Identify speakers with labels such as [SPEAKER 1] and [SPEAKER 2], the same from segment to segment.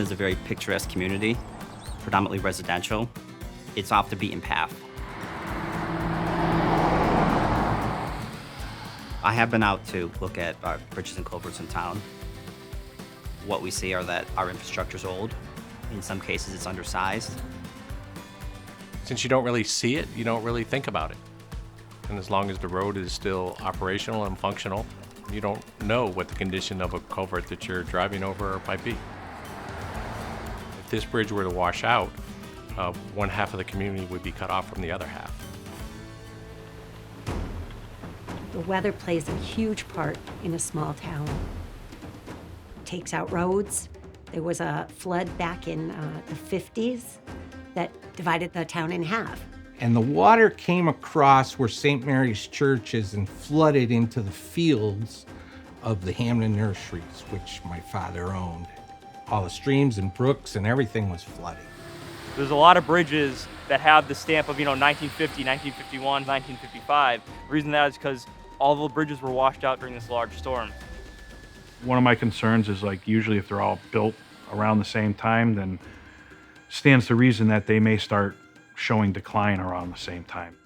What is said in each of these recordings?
[SPEAKER 1] is a very picturesque community, predominantly residential. It's off the beaten path. I have been out to look at our bridges and culverts in town. What we see are that our infrastructure is old. In some cases, it's undersized.
[SPEAKER 2] Since you don't really see it, you don't really think about it. And as long as the road is still operational and functional, you don't know what the condition of a culvert that you're driving over might be. If this bridge were to wash out, one half of the community would be cut off from the other half.
[SPEAKER 3] The weather plays a huge part in a small town. Takes out roads. There was a flood back in the 50s that divided the town in half.
[SPEAKER 4] And the water came across where St. Mary's Church is and flooded into the fields of the Hampden nurseries, which my father owned. All the streams and brooks and everything was flooding.
[SPEAKER 5] There's a lot of bridges that have the stamp of, 1950, 1951, 1955. The reason that is because all the bridges were washed out during this large storm.
[SPEAKER 6] One of my concerns is, like, usually if they're all built around the same time, then stands to reason that they may start showing decline around the same time.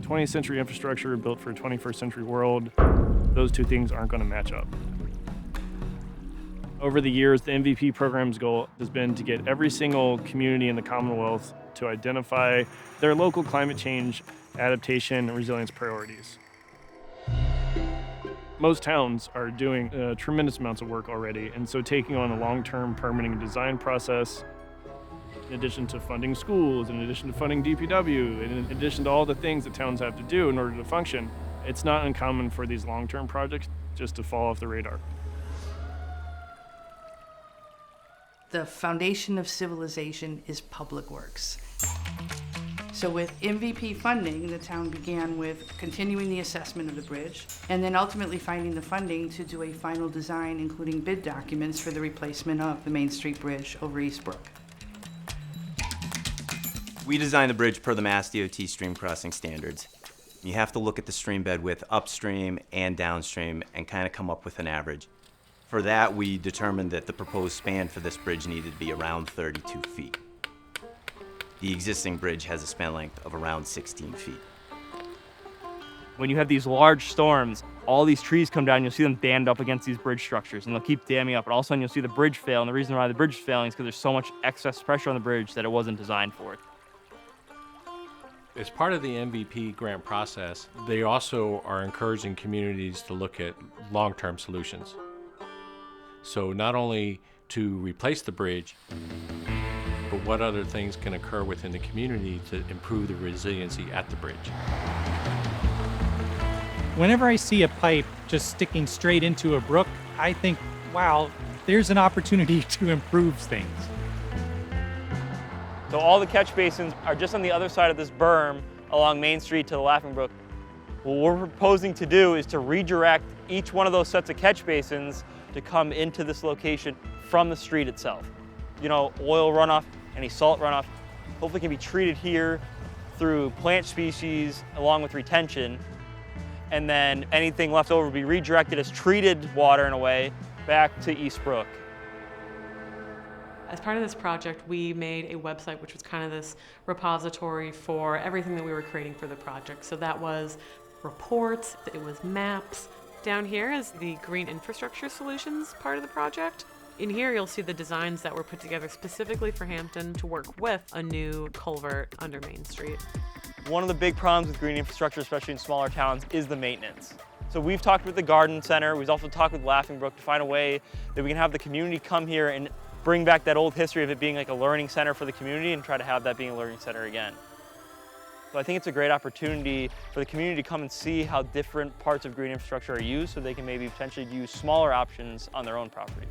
[SPEAKER 7] '20th century infrastructure built for a 21st century world, those two things aren't going to match up. Over the years, the MVP program's goal has been to get every single community in the Commonwealth to identify their local climate change, adaptation, and resilience priorities. Most towns are doing tremendous amounts of work already, and so taking on a long-term permitting and design process, in addition to funding schools, in addition to funding DPW, and in addition to all the things that towns have to do in order to function, it's not uncommon for these long-term projects just to fall off the radar.
[SPEAKER 8] The foundation of civilization is public works. So with MVP funding, the town began with continuing the assessment of the bridge and then ultimately finding the funding to do a final design, including bid documents for the replacement of the Main Street Bridge over East Brook.
[SPEAKER 9] We designed the bridge per the Mass DOT stream crossing standards. You have to look at the stream bed width upstream and downstream and kind of come up with an average. For that, we determined that the proposed span for this bridge needed to be around 32 feet. The existing bridge has a span length of around 16 feet.
[SPEAKER 5] When you have these large storms, all these trees come down, you'll see them dammed up against these bridge structures, and they'll keep damming up, and all of a sudden you'll see the bridge fail, and the reason why the bridge is failing is because there's so much excess pressure on the bridge that it wasn't designed for.
[SPEAKER 2] As part of the MVP grant process, they also are encouraging communities to look at long-term solutions. So not only to replace the bridge, but what other things can occur within the community to improve the resiliency at the bridge.
[SPEAKER 10] Whenever I see a pipe just sticking straight into a brook, I think, wow, there's an opportunity to improve things.
[SPEAKER 5] So all the catch basins are just on the other side of this berm along Main Street to the Laughing Brook. What we're proposing to do is to redirect each one of those sets of catch basins to come into this location from the street itself. Oil runoff, any salt runoff, hopefully can be treated here through plant species along with retention. And then anything left over will be redirected as treated water in a way back to East Brook.
[SPEAKER 11] As part of this project, we made a website which was kind of this repository for everything that we were creating for the project. So that was reports, it was maps. Down here is the Green Infrastructure Solutions part of the project. In here, you'll see the designs that were put together specifically for Hampden to work with a new culvert under Main Street.
[SPEAKER 5] One of the big problems with green infrastructure, especially in smaller towns, is the maintenance. So we've talked with the Garden Center, we've also talked with Laughing Brook to find a way that we can have the community come here and bring back that old history of it being like a learning center for the community and try to have that being a learning center again. So I think it's a great opportunity for the community to come and see how different parts of green infrastructure are used so they can maybe potentially use smaller options on their own properties.